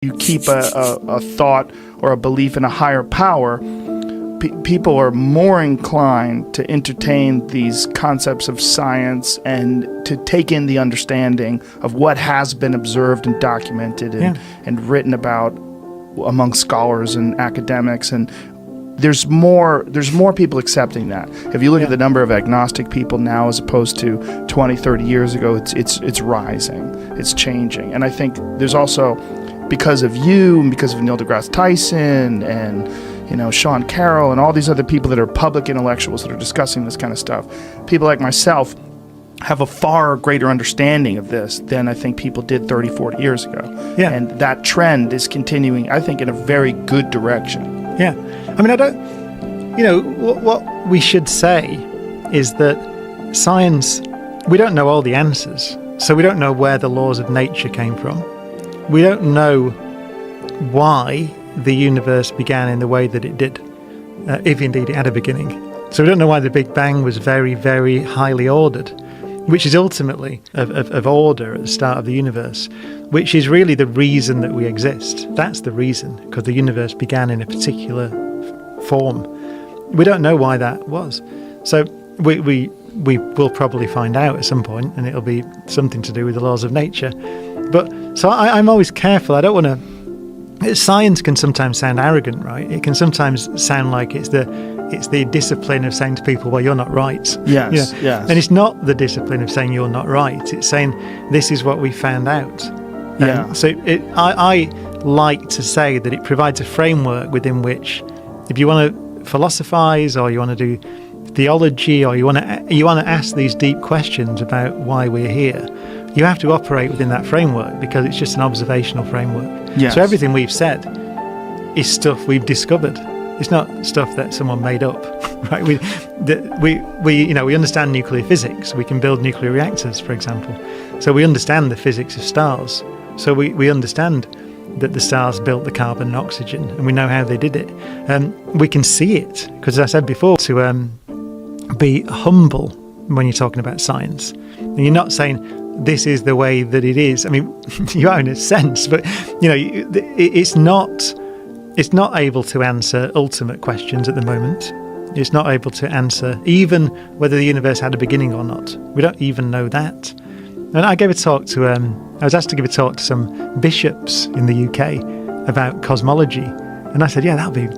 you keep a thought or a belief in a higher power, people are more inclined to entertain these concepts of science and to take in the understanding of what has been observed and documented and written about among scholars and academics. And there's more people accepting that. If you look at the number of agnostic people now as opposed to 20, 30 years ago, it's rising, it's changing. And I think there's also, because of you and because of Neil deGrasse Tyson and Sean Carroll and all these other people that are public intellectuals that are discussing this kind of stuff, people like myself have a far greater understanding of this than I think people did 30, 40 years ago. Yeah. And that trend is continuing, I think, in a very good direction. Yeah. I mean, what we should say is that science, we don't know all the answers. So we don't know where the laws of nature came from. We don't know why the universe began in the way that it did, if indeed it had a beginning. So we don't know why the Big Bang was very, very highly ordered, which is ultimately of order at the start of the universe, which is really the reason that we exist. That's the reason, because the universe began in a particular form. We don't know why that was. So we will probably find out at some point, and it'll be something to do with the laws of nature. But so I'm always careful. I don't want to. Science can sometimes sound arrogant, right? It can sometimes sound like it's the discipline of saying to people, "Well, you're not right." Yes, yes. And it's not the discipline of saying you're not right. It's saying this is what we found out. Yeah. So I like to say that it provides a framework within which, if you want to philosophize or you want to do theology or you want to ask these deep questions about why we're here, you have to operate within that framework because it's just an observational framework. Yes. So everything we've said is stuff we've discovered. It's not stuff that someone made up, right? We understand nuclear physics. We can build nuclear reactors, for example. So we understand the physics of stars. So we understand that the stars built the carbon and oxygen, and we know how they did it. We can see it because, as I said before, to be humble when you're talking about science. And you're not saying this is the way that it is. I mean, you are in a sense, but it's not able to answer ultimate questions at the moment. It's not able to answer even whether the universe had a beginning or not. We don't even know that. And I gave a talk to I was asked to give a talk to some bishops in the UK about cosmology, and I said, yeah, that'll be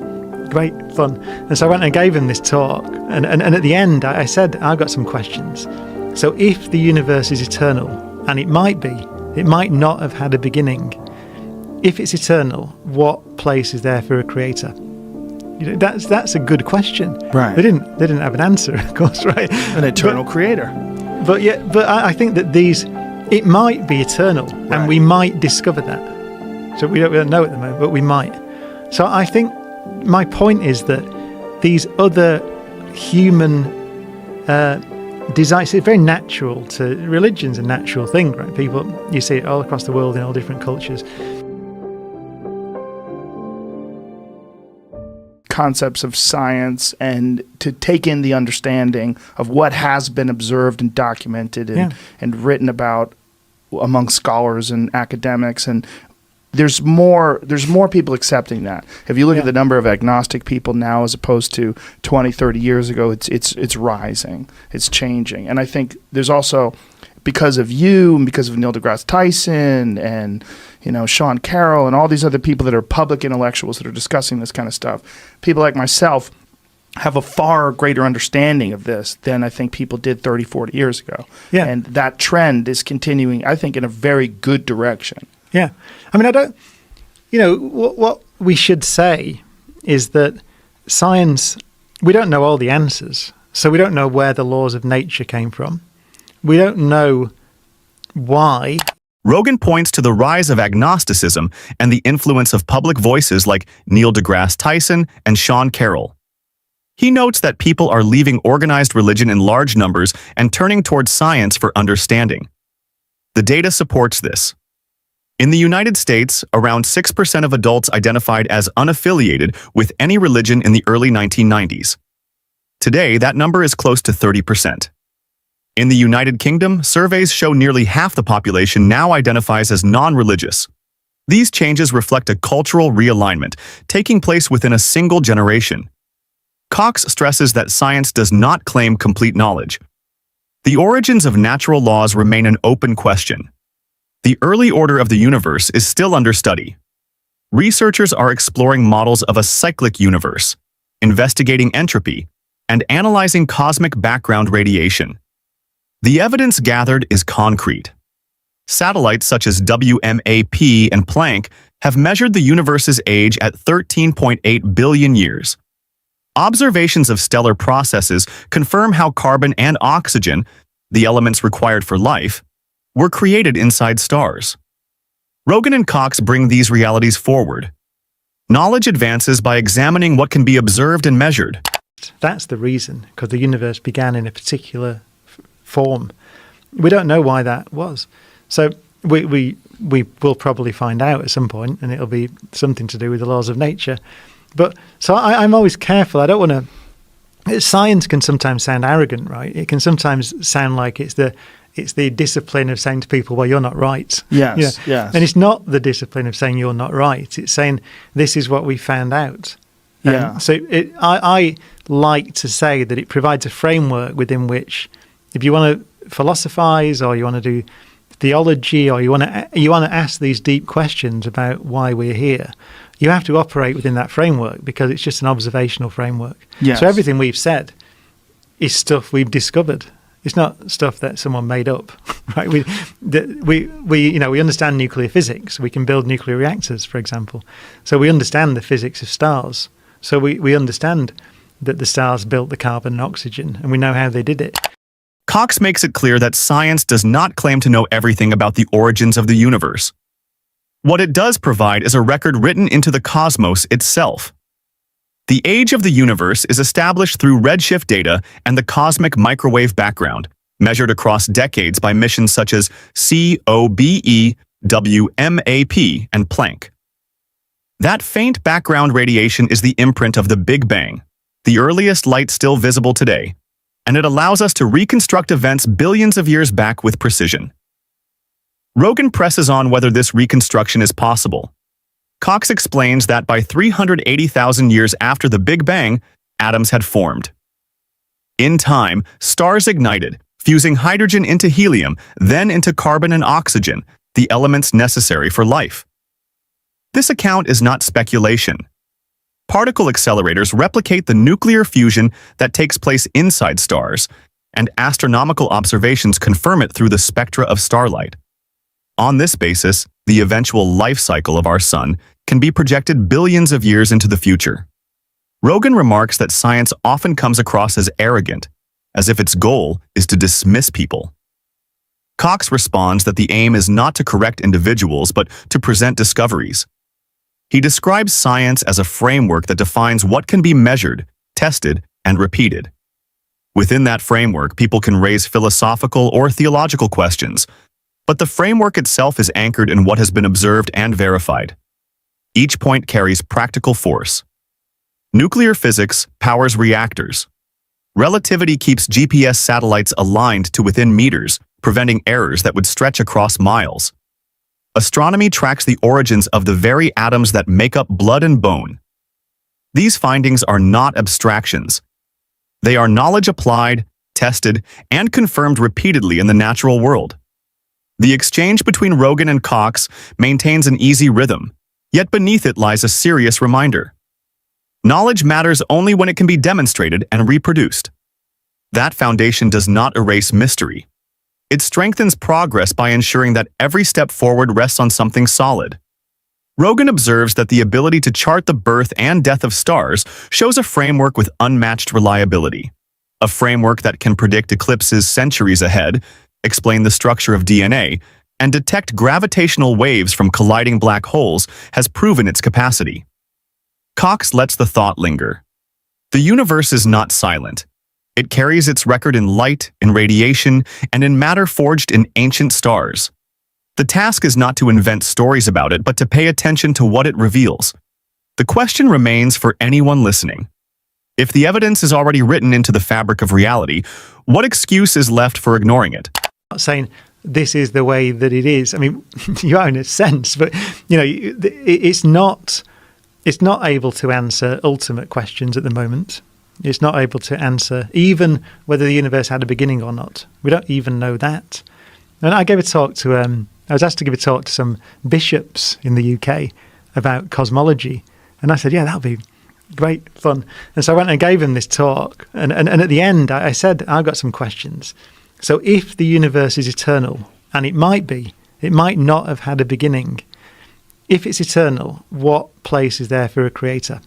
great fun. And so I went and gave them this talk, and at the end I said, I've got some questions. So if the universe is eternal, and it might not have had a beginning, if it's eternal, what place is there for a creator? That's a good question. Right. They didn't have an answer, of course, right? An eternal creator. But I think that it might be eternal, right, and we might discover that. So we don't know at the moment, but we might. So I think my point is that these other human desires, it's very natural to religion's a natural thing, right? People, you see it all across the world in all different cultures. Concepts of science and to take in the understanding of what has been observed and documented and written about among scholars and academics. And there's more people accepting that. If you look at the number of agnostic people now as opposed to 20, 30 years ago, it's rising, it's changing. And I think there's also, because of you and because of Neil deGrasse Tyson and Sean Carroll and all these other people that are public intellectuals that are discussing this kind of stuff, people like myself have a far greater understanding of this than I think people did 30, 40 years ago. Yeah. And that trend is continuing, I think, in a very good direction. Yeah. I mean, what we should say is that science, we don't know all the answers. So we don't know where the laws of nature came from. We don't know why. Rogan points to the rise of agnosticism and the influence of public voices like Neil deGrasse Tyson and Sean Carroll. He notes that people are leaving organized religion in large numbers and turning towards science for understanding. The data supports this. In the United States, around 6% of adults identified as unaffiliated with any religion in the early 1990s. Today, that number is close to 30%. In the United Kingdom, surveys show nearly half the population now identifies as non-religious. These changes reflect a cultural realignment taking place within a single generation. Cox stresses that science does not claim complete knowledge. The origins of natural laws remain an open question. The early order of the universe is still under study. Researchers are exploring models of a cyclic universe, investigating entropy, and analyzing cosmic background radiation. The evidence gathered is concrete. Satellites such as WMAP and Planck have measured the universe's age at 13.8 billion years. Observations of stellar processes confirm how carbon and oxygen, the elements required for life, were created inside stars. Rogan and Cox bring these realities forward. Knowledge advances by examining what can be observed and measured. That's the reason, because the universe began in a particular form. We don't know why that was. So we will probably find out at some point, and it'll be something to do with the laws of nature. But so I'm always careful. I don't want to. Science can sometimes sound arrogant, right? It can sometimes sound like it's the discipline of saying to people, "Well, you're not right." Yes, yes. And it's not the discipline of saying you're not right. It's saying this is what we found out. Yeah. So I like to say that it provides a framework within which, if you want to philosophize or you want to do theology or you want to ask these deep questions about why we're here, you have to operate within that framework because it's just an observational framework. Yes. So everything we've said is stuff we've discovered. It's not stuff that someone made up, right? We understand nuclear physics. We can build nuclear reactors, for example. So we understand the physics of stars. So we understand that the stars built the carbon and oxygen, and we know how they did it. Cox makes it clear that science does not claim to know everything about the origins of the universe. What it does provide is a record written into the cosmos itself. The age of the universe is established through redshift data and the cosmic microwave background, measured across decades by missions such as COBE, WMAP, and Planck. That faint background radiation is the imprint of the Big Bang, the earliest light still visible today, and it allows us to reconstruct events billions of years back with precision. Rogan presses on whether this reconstruction is possible. Cox explains that by 380,000 years after the Big Bang, atoms had formed. In time, stars ignited, fusing hydrogen into helium, then into carbon and oxygen, the elements necessary for life. This account is not speculation. Particle accelerators replicate the nuclear fusion that takes place inside stars, and astronomical observations confirm it through the spectra of starlight. On this basis, the eventual life cycle of our sun can be projected billions of years into the future. Rogan remarks that science often comes across as arrogant, as if its goal is to dismiss people. Cox responds that the aim is not to correct individuals, but to present discoveries. He describes science as a framework that defines what can be measured, tested, and repeated. Within that framework, people can raise philosophical or theological questions, but the framework itself is anchored in what has been observed and verified. Each point carries practical force. Nuclear physics powers reactors. Relativity keeps GPS satellites aligned to within meters, preventing errors that would stretch across miles. Astronomy tracks the origins of the very atoms that make up blood and bone. These findings are not abstractions. They are knowledge applied, tested, and confirmed repeatedly in the natural world. The exchange between Rogan and Cox maintains an easy rhythm, yet beneath it lies a serious reminder. Knowledge matters only when it can be demonstrated and reproduced. That foundation does not erase mystery. It strengthens progress by ensuring that every step forward rests on something solid. Rogan observes that the ability to chart the birth and death of stars shows a framework with unmatched reliability. A framework that can predict eclipses centuries ahead, explain the structure of DNA, and detect gravitational waves from colliding black holes has proven its capacity. Cox lets the thought linger. The universe is not silent. It carries its record in light, in radiation, and in matter forged in ancient stars. The task is not to invent stories about it, but to pay attention to what it reveals. The question remains for anyone listening. If the evidence is already written into the fabric of reality, what excuse is left for ignoring it? I'm not saying this is the way that it is. I mean, you are in a sense, but it's not able to answer ultimate questions at the moment. It's not able to answer even whether the universe had a beginning or not. We don't even know that. And I gave a talk to I was asked to give a talk to some bishops in the UK about cosmology, and I said, yeah, that'll be great fun. And so I went and gave them this talk, and at the end I said, I've got some questions. So if the universe is eternal, and it might be, it might not have had a beginning. If it's eternal, what place is there for a creator?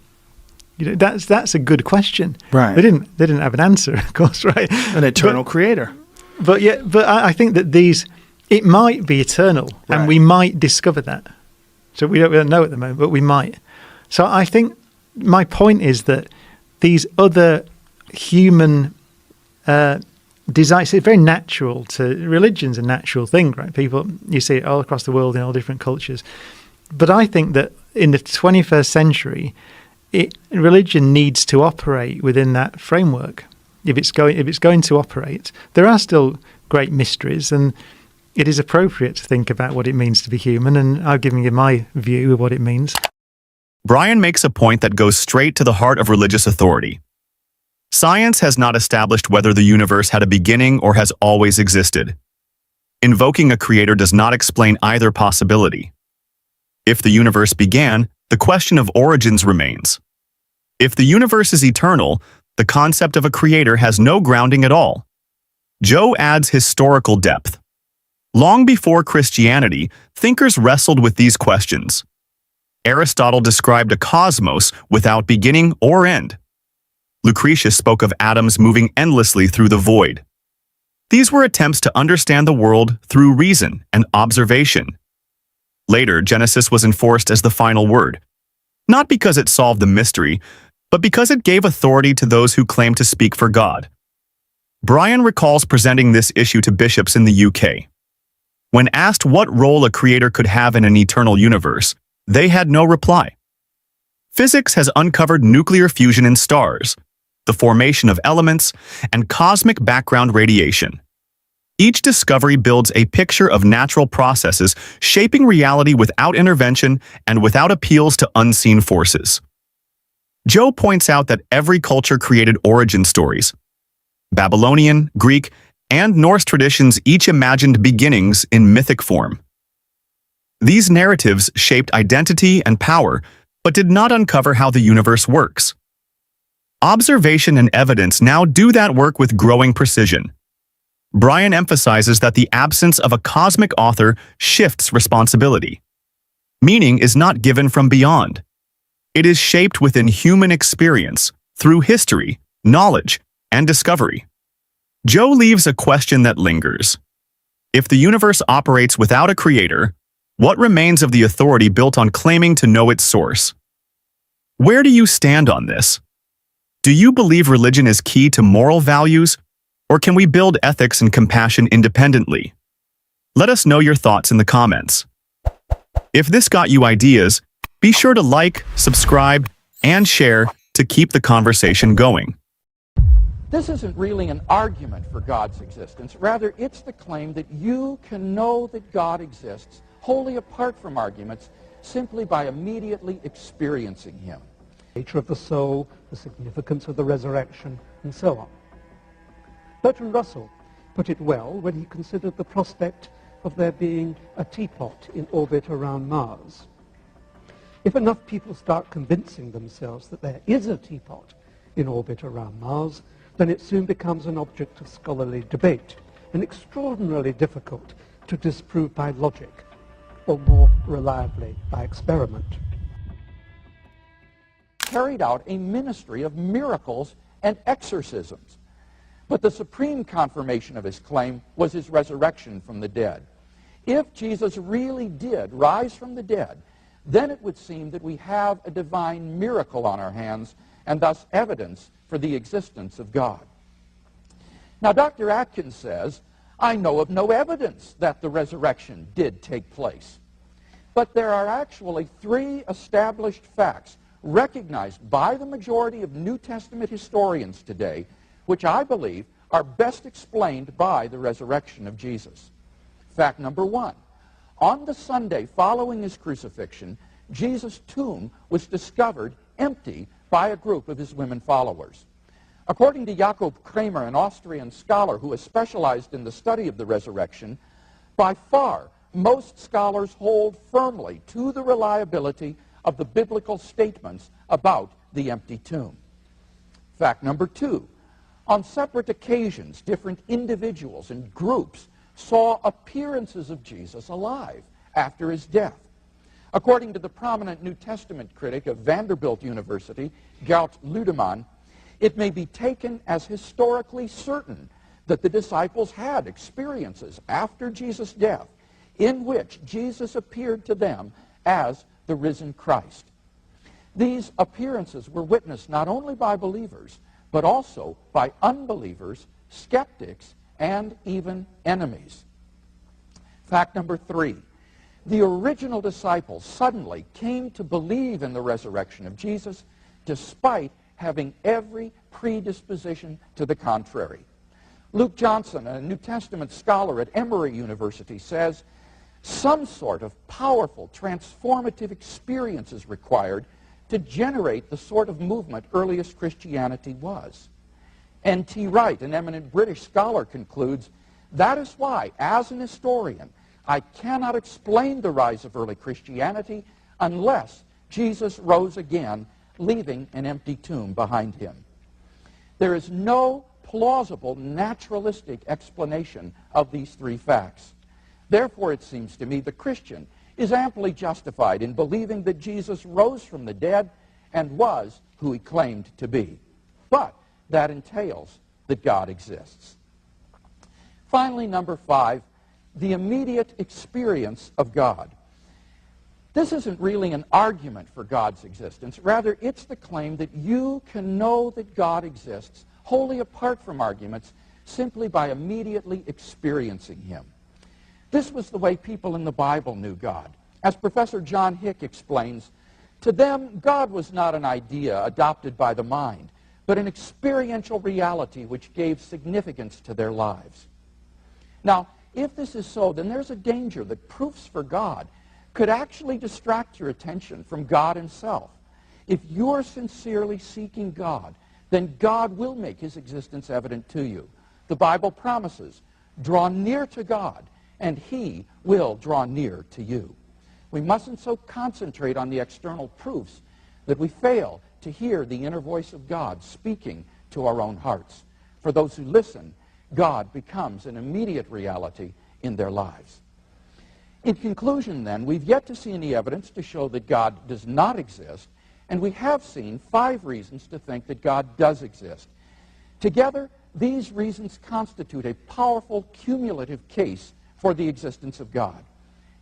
That's a good question. Right. They didn't have an answer, of course, right? An eternal creator. But I think that it might be eternal, Right. and we might discover that. So we don't know at the moment, but we might. So I think my point is that these other human desires, it's very natural religion's a natural thing, right? People, you see it all across the world in all different cultures. But I think that in the 21st century, religion needs to operate within that framework. If it's going to operate, there are still great mysteries, and it is appropriate to think about what it means to be human, and I've given you my view of what it means. Brian makes a point that goes straight to the heart of religious authority. Science has not established whether the universe had a beginning or has always existed. Invoking a creator does not explain either possibility. If the universe began, the question of origins remains. If the universe is eternal, the concept of a creator has no grounding at all. Joe adds historical depth. Long before Christianity, thinkers wrestled with these questions. Aristotle described a cosmos without beginning or end. Lucretius spoke of atoms moving endlessly through the void. These were attempts to understand the world through reason and observation. Later, Genesis was enforced as the final word, not because it solved the mystery, but because it gave authority to those who claimed to speak for God. Brian recalls presenting this issue to bishops in the UK. When asked what role a creator could have in an eternal universe, they had no reply. Physics has uncovered nuclear fusion in stars, the formation of elements, and cosmic background radiation. Each discovery builds a picture of natural processes shaping reality without intervention and without appeals to unseen forces. Joe points out that every culture created origin stories. Babylonian, Greek, and Norse traditions each imagined beginnings in mythic form. These narratives shaped identity and power, but did not uncover how the universe works. Observation and evidence now do that work with growing precision. Brian emphasizes that the absence of a cosmic author shifts responsibility. Meaning is not given from beyond. It is shaped within human experience, through history, knowledge, and discovery. Joe leaves a question that lingers. If the universe operates without a creator, what remains of the authority built on claiming to know its source? Where do you stand on this? Do you believe religion is key to moral values, or can we build ethics and compassion independently? Let us know your thoughts in the comments. If this got you ideas, be sure to like, subscribe, and share to keep the conversation going. This isn't really an argument for God's existence. Rather, it's the claim that you can know that God exists wholly apart from arguments, simply by immediately experiencing him. The nature of the soul, the significance of the resurrection, and so on. Bertrand Russell put it well when he considered the prospect of there being a teapot in orbit around Mars. If enough people start convincing themselves that there is a teapot in orbit around Mars, then it soon becomes an object of scholarly debate and extraordinarily difficult to disprove by logic, or more reliably by experiment. Carried out a ministry of miracles and exorcisms. But the supreme confirmation of his claim was his resurrection from the dead. If Jesus really did rise from the dead, then it would seem that we have a divine miracle on our hands, and thus evidence for the existence of God. Now, Dr. Atkins says, I know of no evidence that the resurrection did take place. But there are actually 3 established facts recognized by the majority of New Testament historians today, which I believe are best explained by the resurrection of Jesus. Fact number one, on the Sunday following his crucifixion, Jesus' tomb was discovered empty by a group of his women followers. According to Jakob Kramer, an Austrian scholar who has specialized in the study of the resurrection, by far most scholars hold firmly to the reliability of the biblical statements about the empty tomb. Fact number two, on separate occasions, different individuals and groups saw appearances of Jesus alive after his death. According to the prominent New Testament critic of Vanderbilt University, Gert Ludemann, it may be taken as historically certain that the disciples had experiences after Jesus' death in which Jesus appeared to them as the risen Christ. These appearances were witnessed not only by believers, but also by unbelievers, skeptics, and even enemies. Fact number three, the original disciples suddenly came to believe in the resurrection of Jesus despite having every predisposition to the contrary. Luke Johnson, a New Testament scholar at Emory University, says, some sort of powerful, transformative experience is required to generate the sort of movement earliest Christianity was. N.T. Wright, an eminent British scholar, concludes, that is why, as an historian, I cannot explain the rise of early Christianity unless Jesus rose again, leaving an empty tomb behind him. There is no plausible naturalistic explanation of these three facts. Therefore, it seems to me, the Christian is amply justified in believing that Jesus rose from the dead and was who he claimed to be. But that entails that God exists. Finally, number five, the immediate experience of God. This isn't really an argument for God's existence. Rather, it's the claim that you can know that God exists wholly apart from arguments simply by immediately experiencing him. This was the way people in the Bible knew God. As Professor John Hick explains, to them, God was not an idea adopted by the mind, but an experiential reality which gave significance to their lives. Now, if this is so, then there's a danger that proofs for God could actually distract your attention from God himself. If you're sincerely seeking God, then God will make his existence evident to you. The Bible promises, draw near to God, and he will draw near to you. We mustn't so concentrate on the external proofs that we fail to hear the inner voice of God speaking to our own hearts. For those who listen, God becomes an immediate reality in their lives. In conclusion, then, we've yet to see any evidence to show that God does not exist, and we have seen 5 reasons to think that God does exist. Together, these reasons constitute a powerful cumulative case for the existence of God.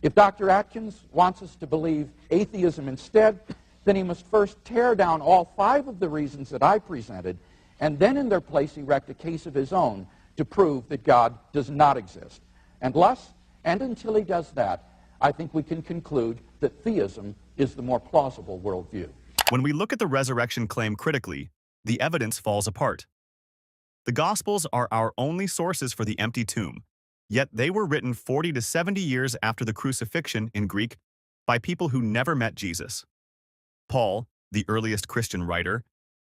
If Dr. Atkins wants us to believe atheism instead, then he must first tear down all 5 of the reasons that I presented, and then in their place erect a case of his own to prove that God does not exist. Unless and until he does that, I think we can conclude that theism is the more plausible worldview. When we look at the resurrection claim critically, the evidence falls apart. The Gospels are our only sources for the empty tomb, yet they were written 40 to 70 years after the crucifixion in Greek by people who never met Jesus. Paul, the earliest Christian writer,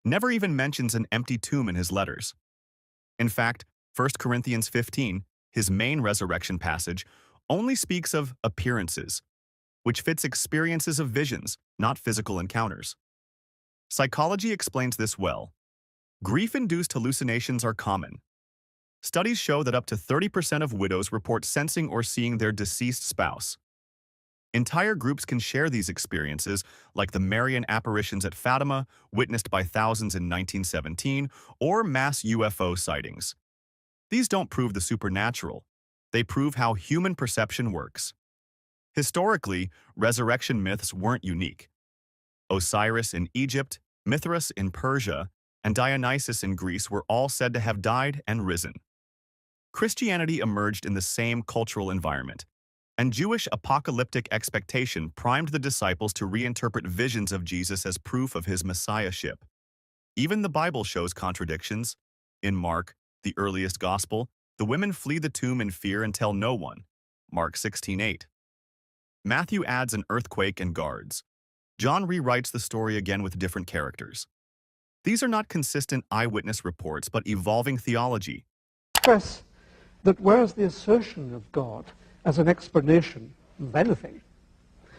never even mentions an empty tomb in his letters. In fact, 1 Corinthians 15, his main resurrection passage, only speaks of appearances, which fits experiences of visions, not physical encounters. Psychology explains this well. Grief-induced hallucinations are common. Studies show that up to 30% of widows report sensing or seeing their deceased spouse. Entire groups can share these experiences, like the Marian apparitions at Fatima, witnessed by thousands in 1917, or mass UFO sightings. These don't prove the supernatural. They prove how human perception works. Historically, resurrection myths weren't unique. Osiris in Egypt, Mithras in Persia, and Dionysus in Greece were all said to have died and risen. Christianity emerged in the same cultural environment, and Jewish apocalyptic expectation primed the disciples to reinterpret visions of Jesus as proof of his messiahship. Even the Bible shows contradictions. In Mark, the earliest gospel, the women flee the tomb in fear and tell no one. Mark 16:8. Matthew adds an earthquake and guards. John rewrites the story again with different characters. These are not consistent eyewitness reports, but evolving theology. Stress that whereas the assertion of God as an explanation of anything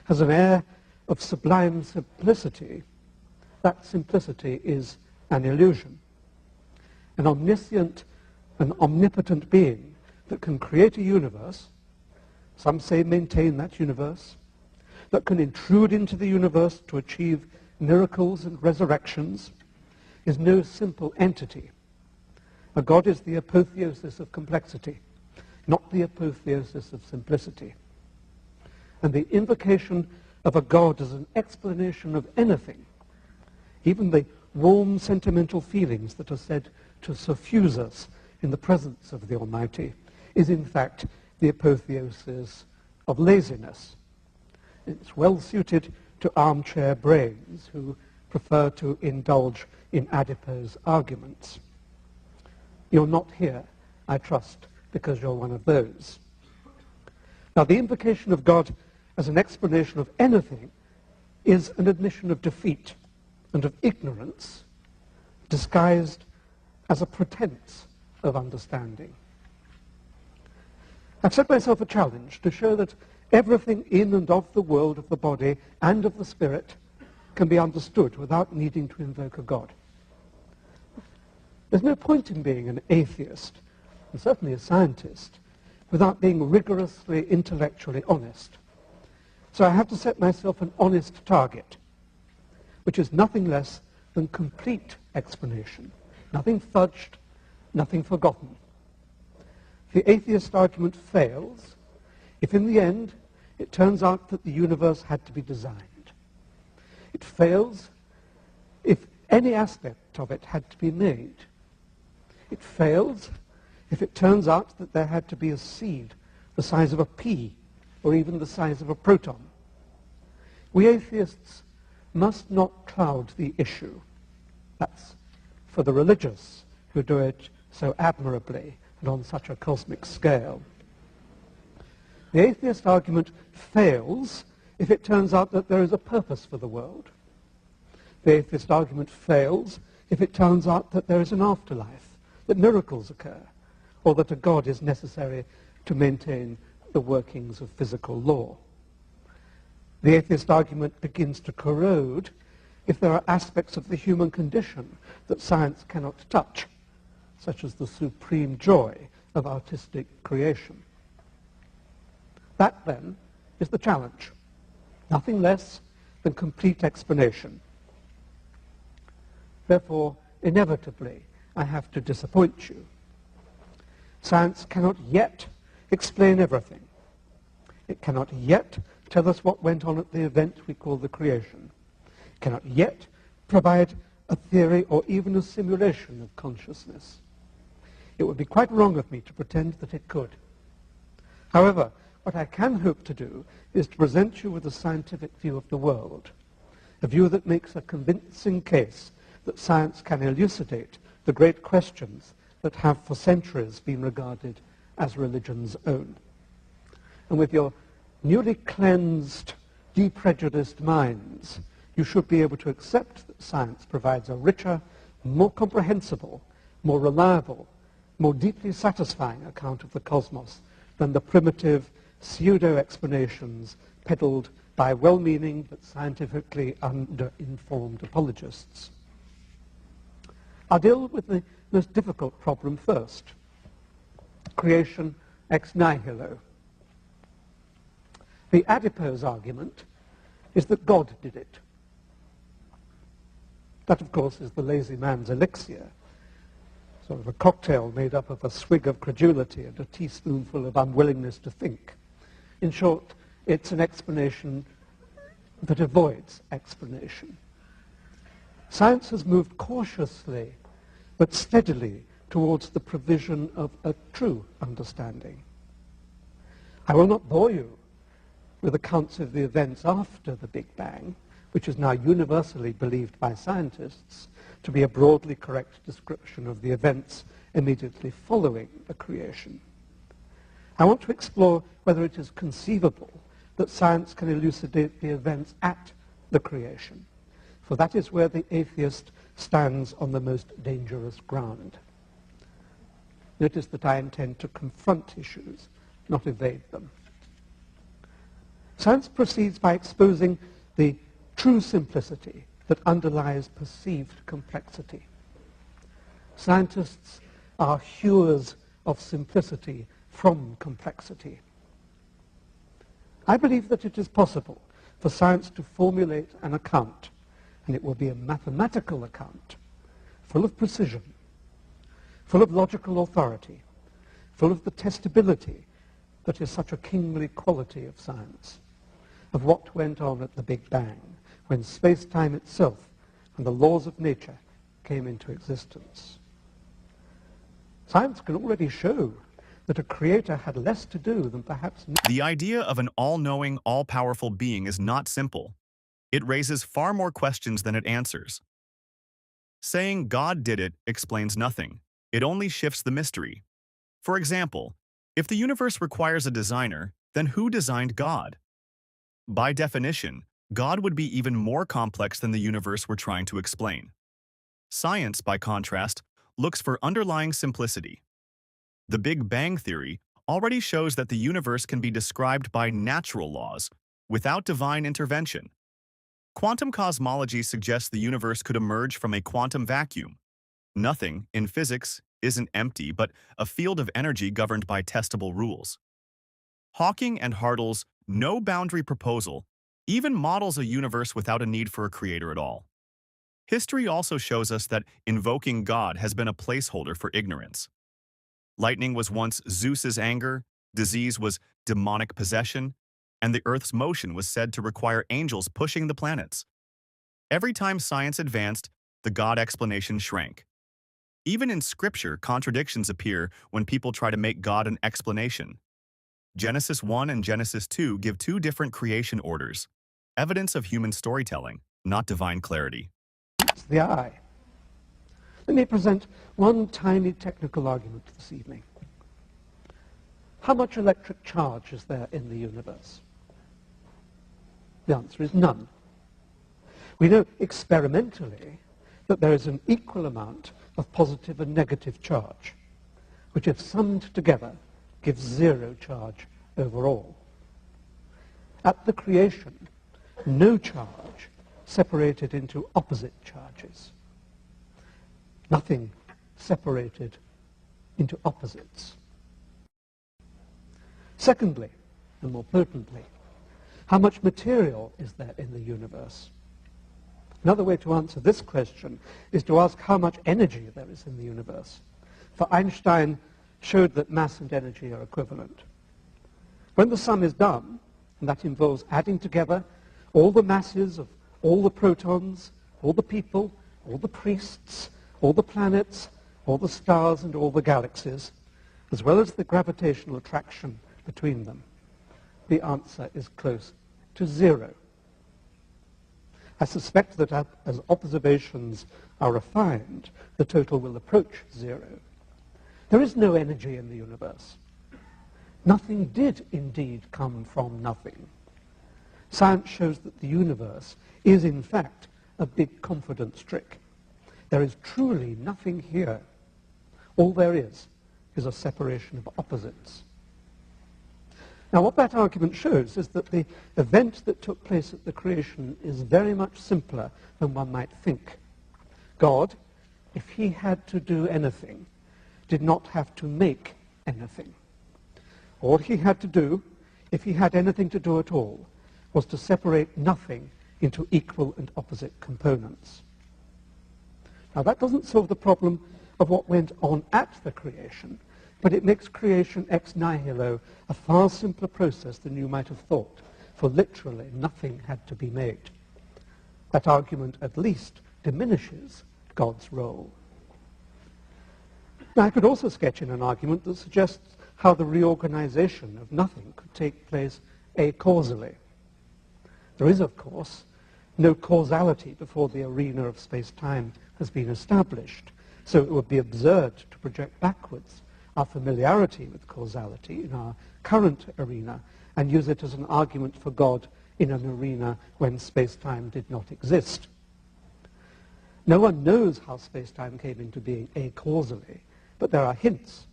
has an air of sublime simplicity, that simplicity is an illusion. An omniscient and omnipotent being that can create a universe, some say maintain that universe, that can intrude into the universe to achieve miracles and resurrections, is no simple entity. A God is the apotheosis of complexity, not the apotheosis of simplicity. And the invocation of a God as an explanation of anything, even the warm sentimental feelings that are said to suffuse us in the presence of the Almighty, is in fact the apotheosis of laziness. It's well suited to armchair brains who prefer to indulge in adipose arguments. You're not here, I trust, because you're one of those. Now, the invocation of God as an explanation of anything is an admission of defeat and of ignorance disguised as a pretense of understanding. I've set myself a challenge to show that everything in and of the world of the body and of the spirit can be understood without needing to invoke a God. There's no point in being an atheist, and certainly a scientist, without being rigorously intellectually honest. So I have to set myself an honest target, which is nothing less than complete explanation, nothing fudged, nothing forgotten. The atheist argument fails if in the end it turns out that the universe had to be designed. It fails if any aspect of it had to be made. It fails if it turns out that there had to be a seed the size of a pea or even the size of a proton. We atheists must not cloud the issue. That's for the religious who do it so admirably and on such a cosmic scale. The atheist argument fails if it turns out that there is a purpose for the world. The atheist argument fails if it turns out that there is an afterlife, that miracles occur, or that a God is necessary to maintain the workings of physical law. The atheist argument begins to corrode if there are aspects of the human condition that science cannot touch, such as the supreme joy of artistic creation. That, then, is the challenge. Nothing less than complete explanation. Therefore, inevitably, I have to disappoint you. Science cannot yet explain everything. It cannot yet tell us what went on at the event we call the creation. It cannot yet provide a theory or even a simulation of consciousness. It would be quite wrong of me to pretend that it could. However, what I can hope to do is to present you with a scientific view of the world, a view that makes a convincing case that science can elucidate the great questions that have for centuries been regarded as religion's own. And with your newly cleansed, deprejudiced minds, you should be able to accept that science provides a richer, more comprehensible, more reliable, more deeply satisfying account of the cosmos than the primitive pseudo-explanations peddled by well-meaning but scientifically under-informed apologists. I'll deal with the most difficult problem first, creation ex nihilo. The adipose argument is that God did it. That, of course, is the lazy man's elixir, sort of a cocktail made up of a swig of credulity and a teaspoonful of unwillingness to think. In short, it's an explanation that avoids explanation. Science has moved cautiously but steadily towards the provision of a true understanding. I will not bore you with accounts of the events after the Big Bang, which is now universally believed by scientists to be a broadly correct description of the events immediately following the creation. I want to explore whether it is conceivable that science can elucidate the events at the creation, for that is where the atheist stands on the most dangerous ground. Notice that I intend to confront issues, not evade them. Science proceeds by exposing the true simplicity that underlies perceived complexity. Scientists are hewers of simplicity from complexity. I believe that it is possible for science to formulate an account, and it will be a mathematical account, full of precision, full of logical authority, full of the testability that is such a kingly quality of science, of what went on at the Big Bang, when space-time itself and the laws of nature came into existence. Science can already show that a creator had less to do than perhaps... The idea of an all-knowing, all-powerful being is not simple. It raises far more questions than it answers. Saying God did it explains nothing. It only shifts the mystery. For example, if the universe requires a designer, then who designed God? By definition, God would be even more complex than the universe we're trying to explain. Science, by contrast, looks for underlying simplicity. The Big Bang Theory already shows that the universe can be described by natural laws, without divine intervention. Quantum cosmology suggests the universe could emerge from a quantum vacuum. Nothing, in physics, isn't empty, but a field of energy governed by testable rules. Hawking and Hartle's no-boundary proposal even models a universe without a need for a creator at all. History also shows us that invoking God has been a placeholder for ignorance. Lightning was once Zeus's anger, disease was demonic possession, and the Earth's motion was said to require angels pushing the planets. Every time science advanced, the God explanation shrank. Even in Scripture, contradictions appear when people try to make God an explanation. Genesis 1 and Genesis 2 give two different creation orders, evidence of human storytelling, not divine clarity. It's the eye. Let me present one tiny technical argument this evening. How much electric charge is there in the universe? The answer is none. We know experimentally that there is an equal amount of positive and negative charge, which if summed together gives zero charge overall. At the creation, no charge separated into opposite charges. Nothing separated into opposites. Secondly, and more potently, how much material is there in the universe? Another way to answer this question is to ask how much energy there is in the universe. For Einstein showed that mass and energy are equivalent. When the sum is done, and that involves adding together all the masses of all the protons, all the people, all the priests, all the planets, all the stars and all the galaxies, as well as the gravitational attraction between them, the answer is close to zero. I suspect that as observations are refined, the total will approach zero. There is no energy in the universe. Nothing did indeed come from nothing. Science shows that the universe is in fact a big confidence trick. There is truly nothing here. All there is a separation of opposites. Now, what that argument shows is that the event that took place at the creation is very much simpler than one might think. God, if he had to do anything, did not have to make anything. All he had to do, if he had anything to do at all, was to separate nothing into equal and opposite components. Now, that doesn't solve the problem of what went on at the creation, but it makes creation ex nihilo a far simpler process than you might have thought, for literally nothing had to be made. That argument at least diminishes God's role. Now, I could also sketch in an argument that suggests how the reorganization of nothing could take place acausally. There is, of course, no causality before the arena of space-time has been established, so it would be absurd to project backwards our familiarity with causality in our current arena and use it as an argument for God in an arena when space-time did not exist. No one knows how space-time came into being acausally, but there are hints.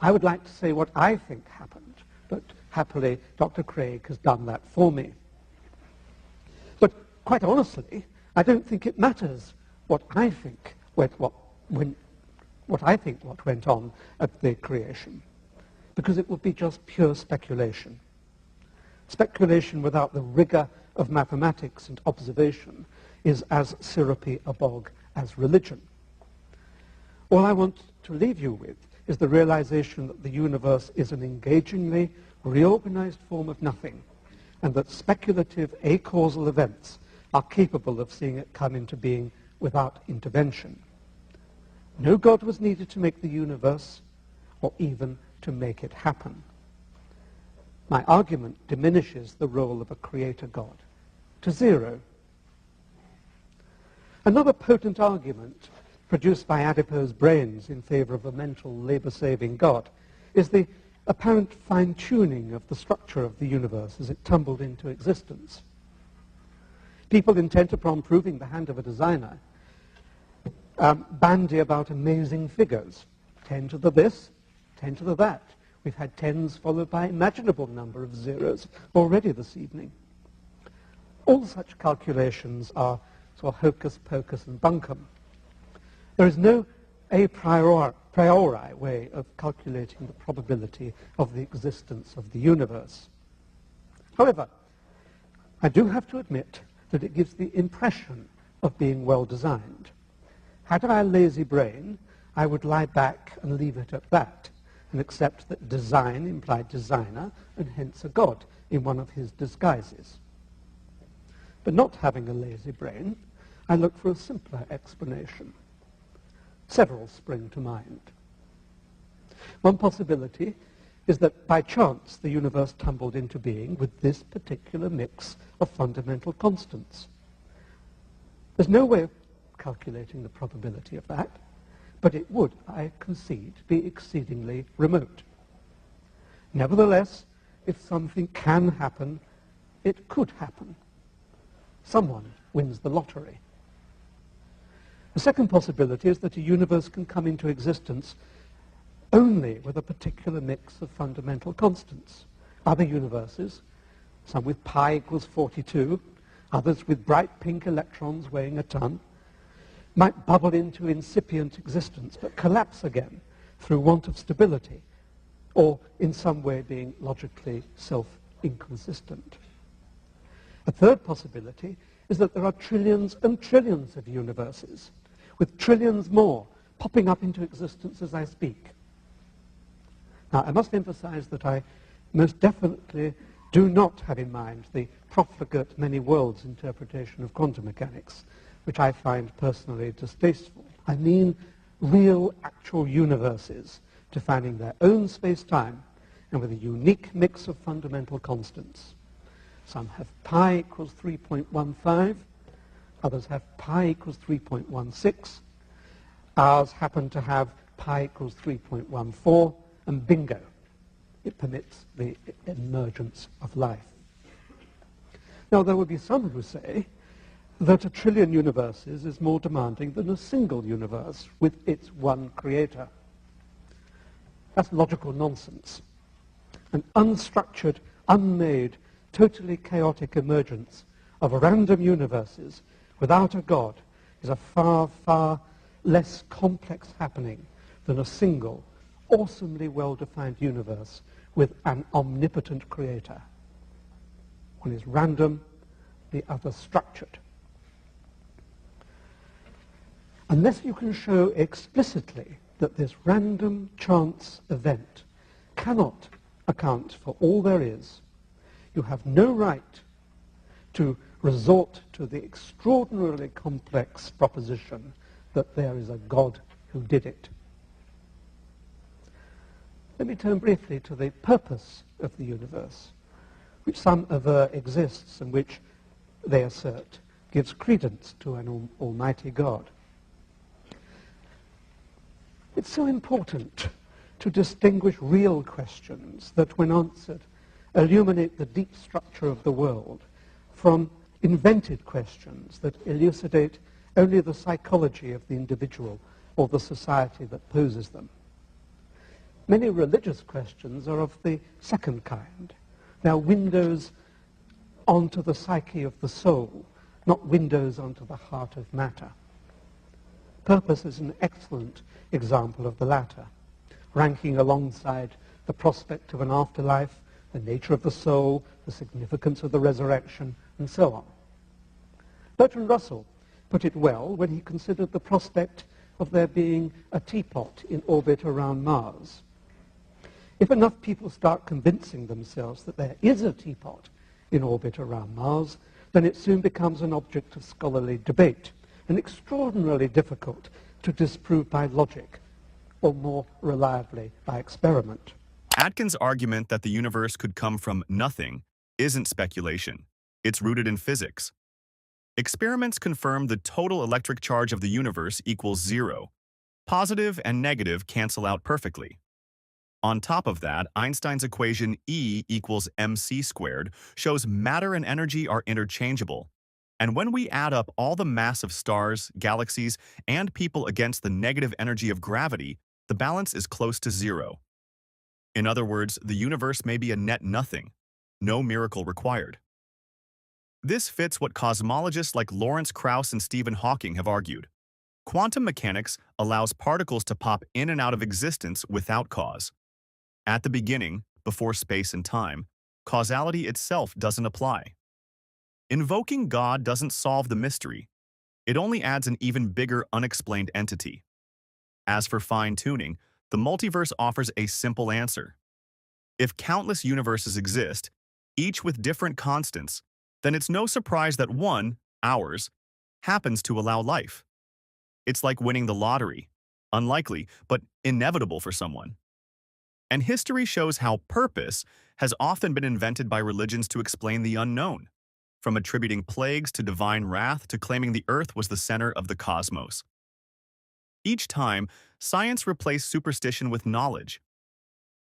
I would like to say what I think happened, but happily Dr. Craig has done that for me. But quite honestly, I don't think it matters what I think what went on at the creation, because it would be just pure speculation. Speculation without the rigor of mathematics and observation is as syrupy a bog as religion. All I want to leave you with is the realization that the universe is an engagingly reorganized form of nothing, and that speculative acausal events are capable of seeing it come into being without intervention. No God was needed to make the universe, or even to make it happen. My argument diminishes the role of a creator God to zero. Another potent argument produced by adipose brains in favor of a mental labor-saving God is the apparent fine-tuning of the structure of the universe as it tumbled into existence. People intent upon proving the hand of a designer bandy about amazing figures, 10 to the this, 10 to the that. We've had tens followed by imaginable number of zeros already this evening. All such calculations are sort of hocus pocus and bunkum. There is no a priori way of calculating the probability of the existence of the universe. However, I do have to admit that it gives the impression of being well designed. Had I a lazy brain, I would lie back and leave it at that, and accept that design implied designer, and hence a God in one of his disguises. But not having a lazy brain, I look for a simpler explanation. Several spring to mind. One possibility is that by chance the universe tumbled into being with this particular mix of fundamental constants. There's no way of calculating the probability of that, but it would, I concede, be exceedingly remote. Nevertheless, if something can happen, it could happen. Someone wins the lottery. The second possibility is that a universe can come into existence only with a particular mix of fundamental constants. Other universes, some with pi equals 42, others with bright pink electrons weighing a ton, might bubble into incipient existence but collapse again through want of stability or in some way being logically self-inconsistent. A third possibility is that there are trillions and trillions of universes, with trillions more popping up into existence as I speak. Now, I must emphasize that I most definitely do not have in mind the profligate many worlds interpretation of quantum mechanics, which I find personally distasteful. I mean real, actual universes defining their own space-time and with a unique mix of fundamental constants. Some have pi equals 3.15, others have pi equals 3.16. Ours happen to have pi equals 3.14, and bingo, it permits the emergence of life. Now, there would be some who say that a trillion universes is more demanding than a single universe with its one creator. That's logical nonsense. An unstructured, unmade, totally chaotic emergence of random universes without a God is a far, far less complex happening than a single, awesomely well-defined universe with an omnipotent creator. One is random, the other structured. Unless you can show explicitly that this random chance event cannot account for all there is, you have no right to resort to the extraordinarily complex proposition that there is a God who did it. Let me turn briefly to the purpose of the universe, which some aver exists and which, they assert, gives credence to an almighty God. It's so important to distinguish real questions that, when answered, illuminate the deep structure of the world from invented questions that elucidate only the psychology of the individual or the society that poses them. Many religious questions are of the second kind. They are windows onto the psyche of the soul, not windows onto the heart of matter. Purpose is an excellent example of the latter, ranking alongside the prospect of an afterlife, the nature of the soul, the significance of the resurrection, and so on. Bertrand Russell put it well when he considered the prospect of there being a teapot in orbit around Mars. If enough people start convincing themselves that there is a teapot in orbit around Mars, then it soon becomes an object of scholarly debate and extraordinarily difficult to disprove by logic, or more reliably by experiment. Atkins' argument that the universe could come from nothing isn't speculation. It's rooted in physics. Experiments confirm the total electric charge of the universe equals 0. Positive and negative cancel out perfectly. On top of that, Einstein's equation E equals mc squared shows matter and energy are interchangeable. And when we add up all the mass of stars, galaxies, and people against the negative energy of gravity, the balance is close to 0. In other words, the universe may be a net nothing. No miracle required. This fits what cosmologists like Lawrence Krauss and Stephen Hawking have argued. Quantum mechanics allows particles to pop in and out of existence without cause. At the beginning, before space and time, causality itself doesn't apply. Invoking God doesn't solve the mystery. It only adds an even bigger unexplained entity. As for fine-tuning, the multiverse offers a simple answer. If countless universes exist, each with different constants, then it's no surprise that one, ours, happens to allow life. It's like winning the lottery. Unlikely, but inevitable for someone. And history shows how purpose has often been invented by religions to explain the unknown, from attributing plagues to divine wrath to claiming the earth was the center of the cosmos. Each time, science replaced superstition with knowledge.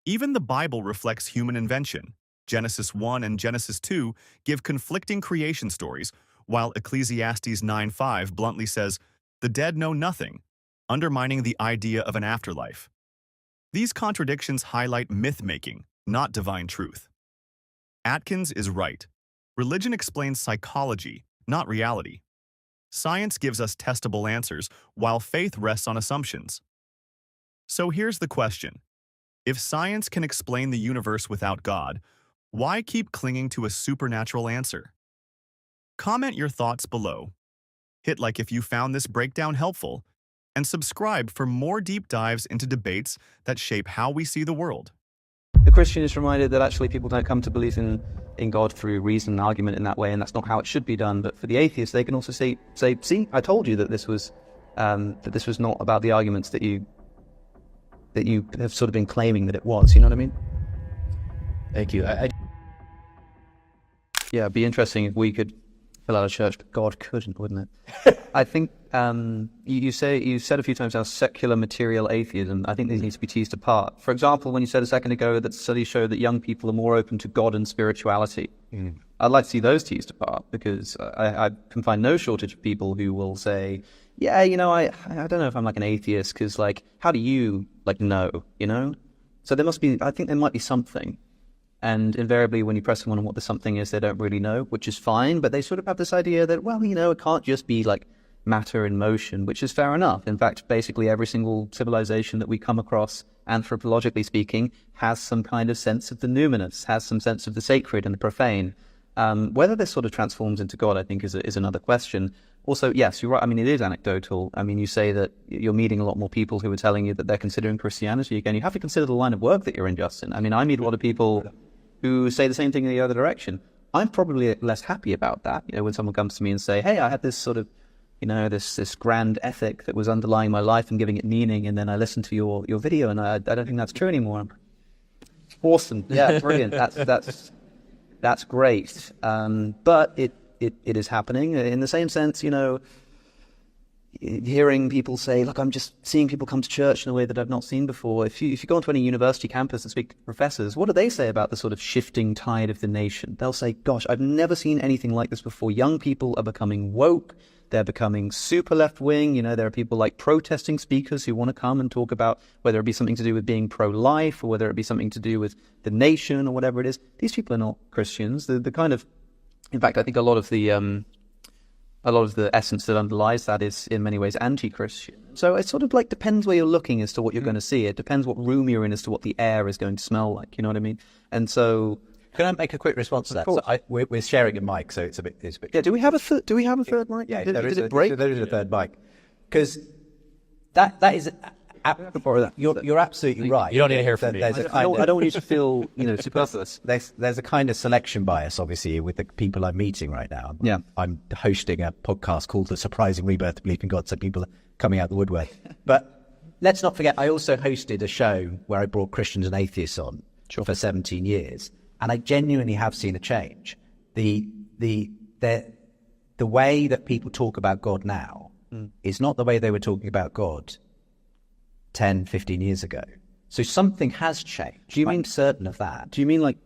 Even the Bible reflects human invention. Genesis 1 and Genesis 2 give conflicting creation stories, while Ecclesiastes 9:5 bluntly says, "The dead know nothing," undermining the idea of an afterlife. These contradictions highlight myth-making, not divine truth. Atkins is right. Religion explains psychology, not reality. Science gives us testable answers, while faith rests on assumptions. So here's the question. If science can explain the universe without God, why keep clinging to a supernatural answer? Comment your thoughts below. Hit like if you found this breakdown helpful, and subscribe for more deep dives into debates that shape how we see the world. The Christian is reminded that actually people don't come to believe in God through reason and argument in that way, and that's not how it should be done. But for the atheist, they can also say, see, I told you that this was not about the arguments that you have sort of been claiming that it was. You know what I mean? Thank you. Yeah, it'd be interesting if we could fill out a church, but God couldn't, wouldn't it? I think you said a few times how secular material atheism, I think these need to be teased apart. For example, when you said a second ago that studies show that young people are more open to God and spirituality, I'd like to see those teased apart, because I can find no shortage of people who will say, yeah, I don't know if I'm like an atheist, because how do you know, So I think there might be something. And invariably, when you press someone on what the something is, they don't really know, which is fine. But they sort of have this idea that, well, it can't just be matter in motion, which is fair enough. In fact, basically every single civilization that we come across, anthropologically speaking, has some kind of sense of the numinous, has some sense of the sacred and the profane. Whether this sort of transforms into God, I think, is another question. Also, yes, you're right. I mean, it is anecdotal. I mean, you say that you're meeting a lot more people who are telling you that they're considering Christianity again. You have to consider the line of work that you're in, Justin. I mean, I meet a lot of people who say the same thing in the other direction. I'm probably less happy about that. When someone comes to me and say, hey, I had this sort of, this grand ethic that was underlying my life and giving it meaning, and then I listened to your video and I don't think that's true anymore. Awesome. Yeah, brilliant. That's great. But it is happening in the same sense, hearing people say, look, I'm just seeing people come to church in a way that I've not seen before. If you go onto any university campus and speak to professors, what do they say about the sort of shifting tide of the nation? They'll say, gosh, I've never seen anything like this before. Young people are becoming woke. They're becoming super left-wing. There are people like protesting speakers who want to come and talk about whether it be something to do with being pro-life or whether it be something to do with the nation or whatever it is. These people are not Christians. The kind of, in fact, I think a lot of the essence that underlies that is in many ways anti-Christian. So it sort of like depends where you're looking as to what you're going to see. It depends what room you're in as to what the air is going to smell like. You know what I mean? And so, can I make a quick response to that? So we're sharing a mic, so it's a bit. Yeah. Do we have a third mic? Yeah. Did it break? There is a third mic, because that is. You're absolutely right. You don't need to hear from me. I don't want you to feel superfluous. There's a kind of selection bias, obviously, with the people I'm meeting right now. Yeah. I'm hosting a podcast called The Surprising Rebirth of Belief in God, so people are coming out the woodwork. But let's not forget, I also hosted a show where I brought Christians and atheists on for 17 years, and I genuinely have seen a change. The way that people talk about God now is not the way they were talking about God 10, 15 years ago. So something has changed. Do you mean certain of that? Do you mean like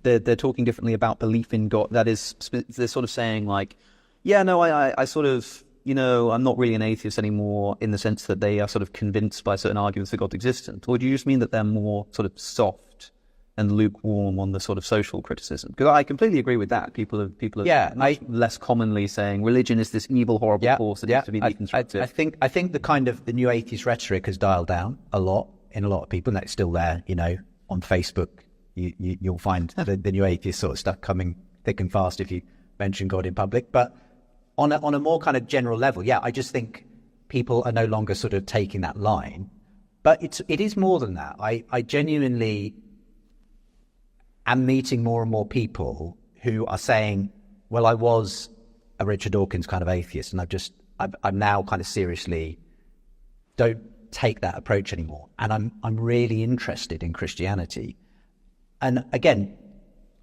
they're talking differently about belief in God? That is, they're sort of saying like, yeah, no, I sort of, I'm not really an atheist anymore in the sense that they are sort of convinced by certain arguments that God's existent? Or do you just mean that they're more sort of soft and lukewarm on the sort of social criticism? Because I completely agree with that. People are less commonly saying religion is this evil, horrible force that needs to be deconstructed. I think the new atheist rhetoric has dialed down a lot in a lot of people, and that's still there. On Facebook, you'll find the new atheist sort of stuff coming thick and fast if you mention God in public. But on a more kind of general level, I just think people are no longer sort of taking that line. But it is more than that. I genuinely am meeting more and more people who are saying, well, I was a Richard Dawkins kind of atheist, and I'm now kind of seriously don't take that approach anymore. And I'm really interested in Christianity. And again,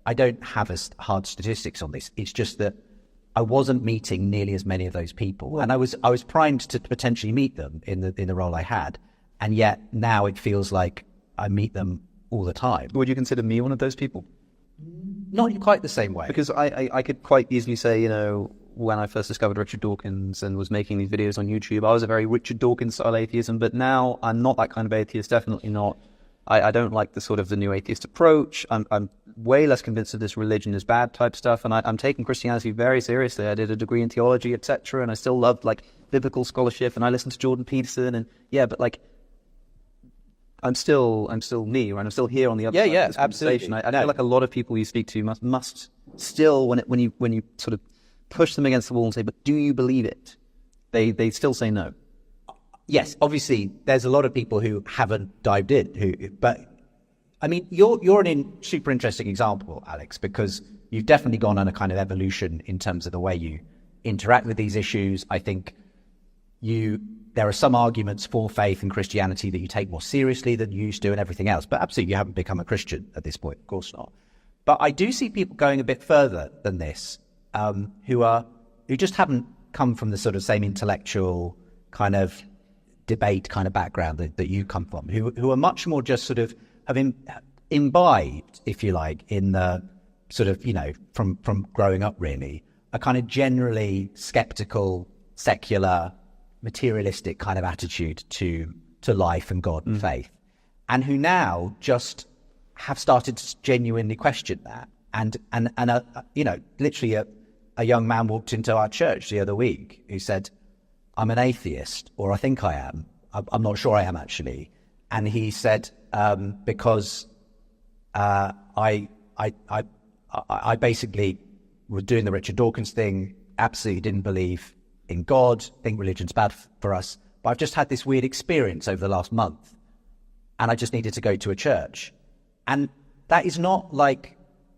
I don't have hard statistics on this. It's just that I wasn't meeting nearly as many of those people. And I was primed to potentially meet them in the role I had. And yet now it feels like I meet them all the time. Would you consider me one of those people? Not in quite the same way. Because I could quite easily say, when I first discovered Richard Dawkins and was making these videos on YouTube, I was a very Richard Dawkins style atheism, but now I'm not that kind of atheist, definitely not. I don't like the new atheist approach. I'm way less convinced that this religion is bad type stuff, and I'm taking Christianity very seriously. I did a degree in theology, etc., and I still love biblical scholarship, and I listen to Jordan Peterson, and but I'm still me, right? I'm still here on the other side of this conversation. I feel like a lot of people you speak to must still, when you sort of push them against the wall and say, but do you believe it? They still say no. Yes, obviously, there's a lot of people who haven't dived in. But I mean, you're an super interesting example, Alex, because you've definitely gone on a kind of evolution in terms of the way you interact with these issues. I think there are some arguments for faith and Christianity that you take more seriously than you used to and everything else. But absolutely, you haven't become a Christian at this point. Of course not. But I do see people going a bit further than this, who just haven't come from the sort of same intellectual kind of debate kind of background that you come from, who are much more just sort of have imbibed, if you like, in the sort of, from growing up really, a kind of generally skeptical, secular, materialistic kind of attitude to life and God and faith, and who now just have started to genuinely question that. And literally a young man walked into our church the other week who said, I'm an atheist, or I think I am. I'm not sure I am actually. And he said, because I basically was doing the Richard Dawkins thing, absolutely didn't believe in God, think religion's bad for us, but I've just had this weird experience over the last month, and I just needed to go to a church. And that is not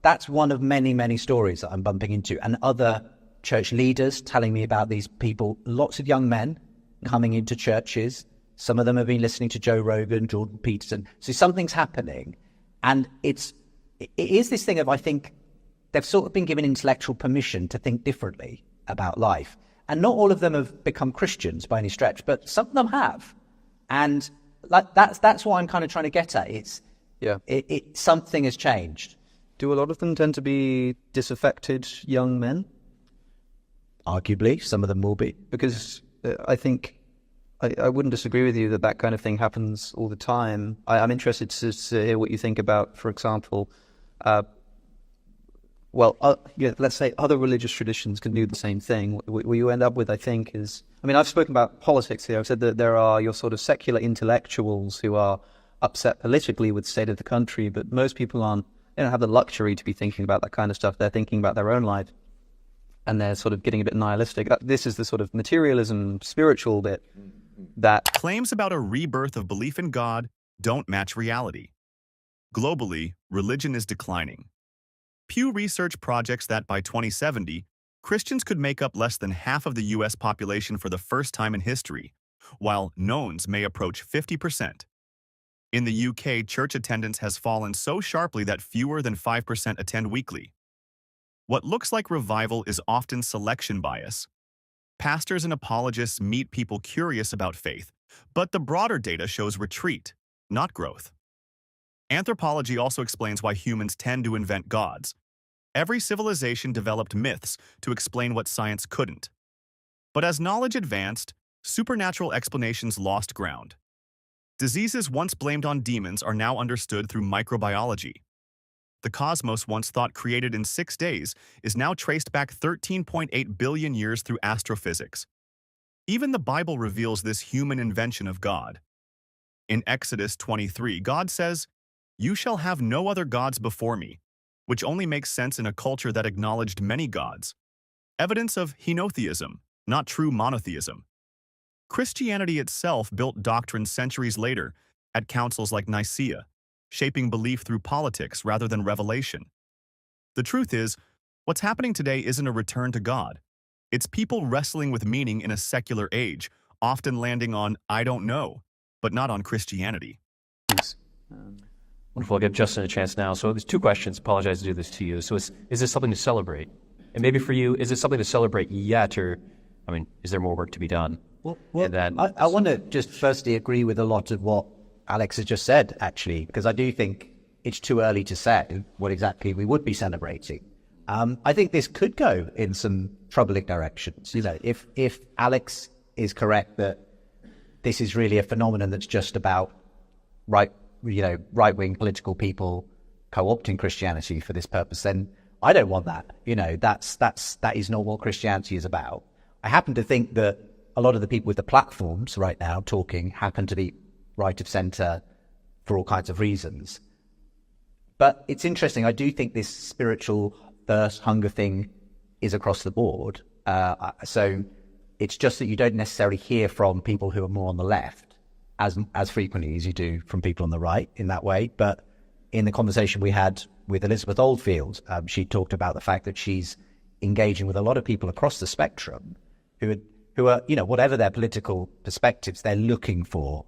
that's one of many, many stories that I'm bumping into, and other church leaders telling me about these people, lots of young men coming into churches. Some of them have been listening to Joe Rogan, Jordan Peterson. So something's happening. And it is this thing of, I think, they've sort of been given intellectual permission to think differently about life. And not all of them have become Christians by any stretch, but some of them have. And like that's what I'm kind of trying to get at. It's something has changed. Do a lot of them tend to be disaffected young men? Arguably, some of them will be. Because I think I wouldn't disagree with you that that kind of thing happens all the time. I'm interested to hear what you think about, for example, let's say other religious traditions can do the same thing. What you end up with, I think, is... I mean, I've spoken about politics here. I've said that there are your sort of secular intellectuals who are upset politically with the state of the country, but most people they don't have the luxury to be thinking about that kind of stuff. They're thinking about their own life, and they're sort of getting a bit nihilistic. This is the sort of materialism, spiritual bit that... Claims about a rebirth of belief in God don't match reality. Globally, religion is declining. Pew Research projects that by 2070, Christians could make up less than half of the U.S. population for the first time in history, while knowns may approach 50%. In the UK, church attendance has fallen so sharply that fewer than 5% attend weekly. What looks like revival is often selection bias. Pastors and apologists meet people curious about faith, but the broader data shows retreat, not growth. Anthropology also explains why humans tend to invent gods. Every civilization developed myths to explain what science couldn't. But as knowledge advanced, supernatural explanations lost ground. Diseases once blamed on demons are now understood through microbiology. The cosmos, once thought created in 6 days, is now traced back 13.8 billion years through astrophysics. Even the Bible reveals this human invention of God. In Exodus 23, God says, "You shall have no other gods before me," which only makes sense in a culture that acknowledged many gods. Evidence of henotheism, not true monotheism. Christianity itself built doctrine centuries later at councils like Nicaea, shaping belief through politics rather than revelation. The truth is, what's happening today isn't a return to God. It's people wrestling with meaning in a secular age, often landing on "I don't know," but not on Christianity. Wonderful. I'll give Justin a chance now. So there's 2 questions. Apologize to do this to you. So is this something to celebrate? And maybe for you, is it something to celebrate yet, or, I mean, is there more work to be done? Well, I want to just firstly agree with a lot of what Alex has just said, actually, because I do think it's too early to say what exactly we would be celebrating. I think this could go in some troubling directions. You know, if Alex is correct that this is really a phenomenon that's just about right-wing political people co-opting Christianity for this purpose, then I don't want that. You know, that is not what Christianity is about. I happen to think that a lot of the people with the platforms right now talking happen to be right of centre for all kinds of reasons. But it's interesting. I do think this spiritual thirst, hunger thing is across the board. So it's just that you don't necessarily hear from people who are more on the left as frequently as you do from people on the right in that way. But in the conversation we had with Elizabeth Oldfield, she talked about the fact that she's engaging with a lot of people across the spectrum who are, you know, whatever their political perspectives, they're looking for,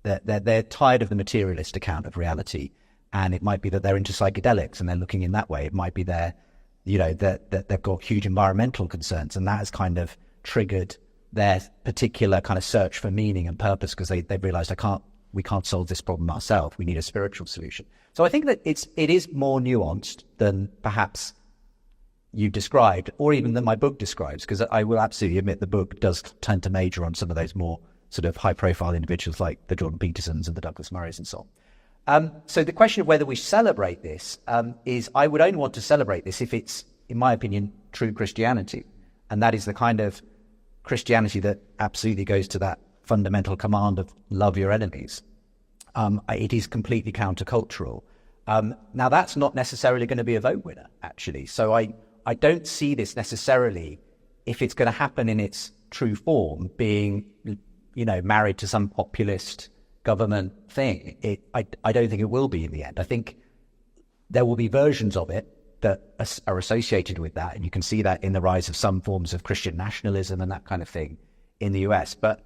they're tired of the materialist account of reality. And it might be that they're into psychedelics and they're looking in that way. It might be that they've got huge environmental concerns, and that has kind of triggered their particular kind of search for meaning and purpose, because they've realized we can't solve this problem ourselves. We need a spiritual solution. So I think that it is more nuanced than perhaps you described, or even than my book describes, because I will absolutely admit the book does tend to major on some of those more sort of high-profile individuals like the Jordan Petersons and the Douglas Murrays and so on. So the question of whether we celebrate this is, I would only want to celebrate this if it's, in my opinion, true Christianity. And that is the kind of Christianity that absolutely goes to that fundamental command of love your enemies. It is completely countercultural. Now, that's not necessarily going to be a vote winner, actually. So I don't see this necessarily, if it's going to happen in its true form, being, you know, married to some populist government thing. I don't think it will be in the end. I think there will be versions of it that are associated with that, and you can see that in the rise of some forms of Christian nationalism and that kind of thing in the US. But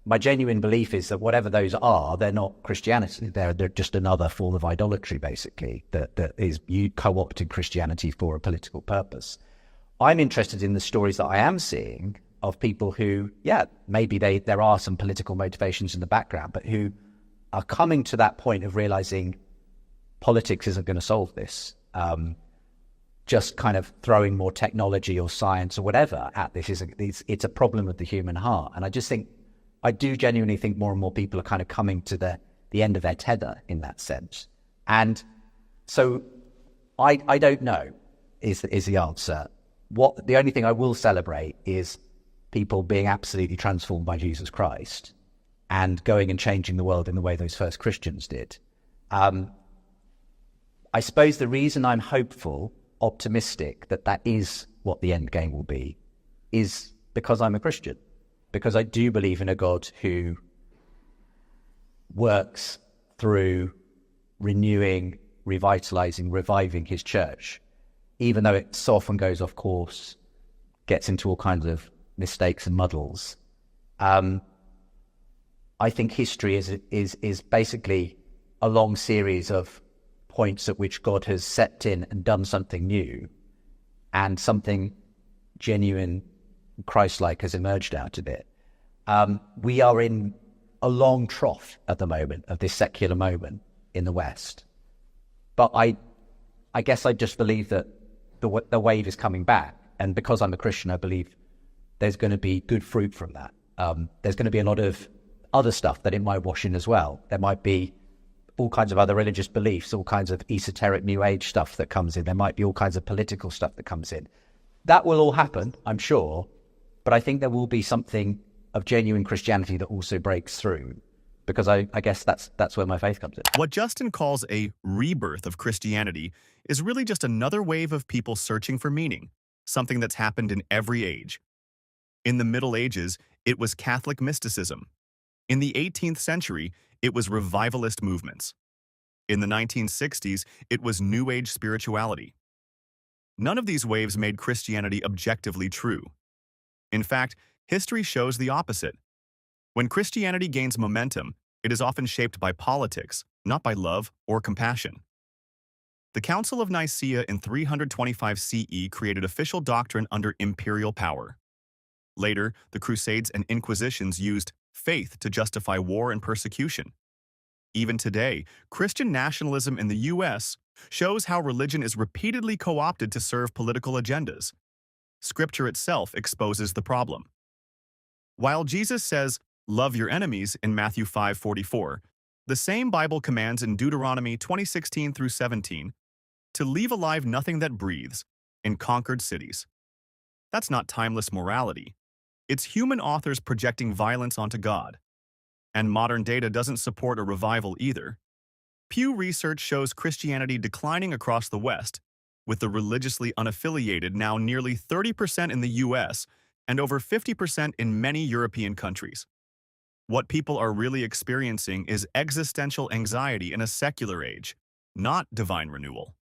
my genuine belief is that whatever those are, they're not Christianity. They're just another form of idolatry, basically, that is you co-opting Christianity for a political purpose. I'm interested in the stories that I am seeing of people who, yeah, maybe there are some political motivations in the background, but who are coming to that point of realizing politics isn't going to solve this. Just kind of throwing more technology or science or whatever at this it's a problem of the human heart. And I do genuinely think more and more people are kind of coming to the end of their tether in that sense. And so I don't know is the answer. The only thing I will celebrate is people being absolutely transformed by Jesus Christ and going and changing the world in the way those first Christians did. I suppose the reason I'm hopeful, optimistic that is what the end game will be is because I'm a Christian, because I do believe in a God who works through renewing, revitalizing, reviving his church, even though it so often goes off course, gets into all kinds of mistakes and muddles. I think history is basically a long series of points at which God has stepped in and done something new, and something genuine, Christ-like has emerged out of it. We are in a long trough at the moment of this secular moment in the West. But I guess I just believe that the wave is coming back. And because I'm a Christian, I believe there's going to be good fruit from that. There's going to be a lot of other stuff that it might wash in as well. There might be all kinds of other religious beliefs, all kinds of esoteric New Age stuff that comes in. There might be all kinds of political stuff that comes in. That will all happen, I'm sure. But I think there will be something of genuine Christianity that also breaks through, because I guess that's where my faith comes in. What Justin calls a rebirth of Christianity is really just another wave of people searching for meaning, something that's happened in every age. In the Middle Ages, it was Catholic mysticism. In the 18th century, it was revivalist movements. In the 1960s, it was New Age spirituality. None of these waves made Christianity objectively true. In fact, history shows the opposite. When Christianity gains momentum, it is often shaped by politics, not by love or compassion. The Council of Nicaea in 325 CE created official doctrine under imperial power. Later, the Crusades and Inquisitions used faith to justify war and persecution. Even today, Christian nationalism in the U.S. shows how religion is repeatedly co-opted to serve political agendas. Scripture itself exposes the problem. While Jesus says, "Love your enemies" in Matthew 5:44, the same Bible commands in Deuteronomy 20:16 through 17 to leave alive nothing that breathes in conquered cities. That's not timeless morality. It's human authors projecting violence onto God. And modern data doesn't support a revival either. Pew Research shows Christianity declining across the West, with the religiously unaffiliated now nearly 30% in the US and over 50% in many European countries. What people are really experiencing is existential anxiety in a secular age, not divine renewal.